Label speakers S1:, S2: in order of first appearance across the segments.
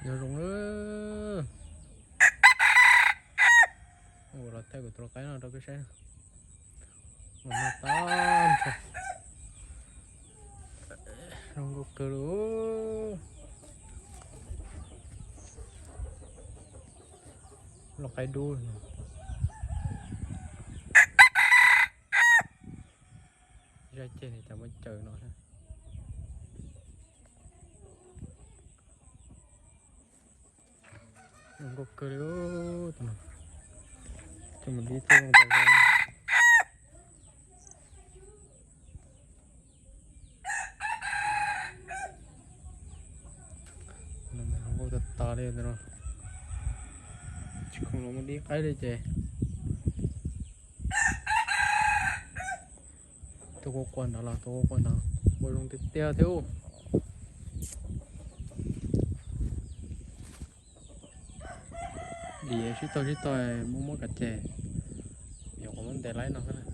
S1: Giờ rụng nữa. Ồ, là theo của tôi cái nào đâu cái xe. Mà tan. Rụng có cơ đó. Nó cái đuôi. Ra trên thì chẳng mới chờ nó thôi. Rụng có cơ đó. Cho mình đi theo con tàu ra. Mình không có to đây rồi. Chứ không nó đi cái đây chứ. Tôi có quần đó là tôi có quần đó. Tôi dùng tiếp theo thiếu. Đi chứ tôi muốn mua cả chè. Giờ có vấn đề lấy nó cái này.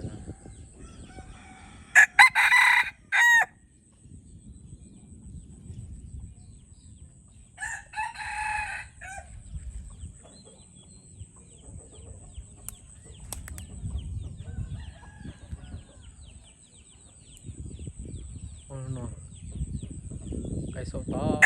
S1: Nó cái số to.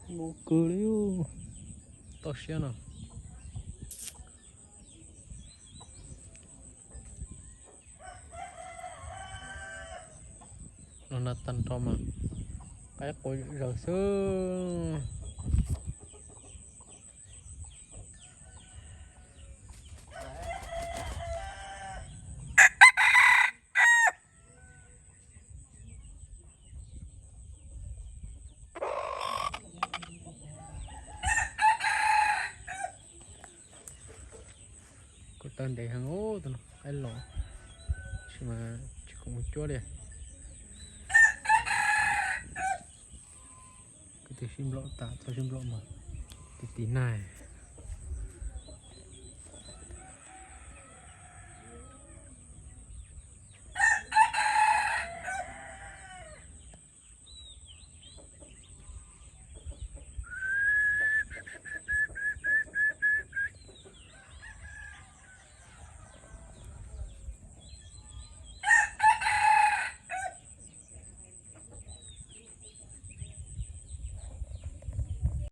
S1: Ngu cười điêu to xíu nào nó là tần to mà cái cối rờ xương có tên để hàng ô tụi nó cái lỗ chứ mà chỉ có một chỗ đây cái tí sim lỗ tạ cho sim lỗ mà tí này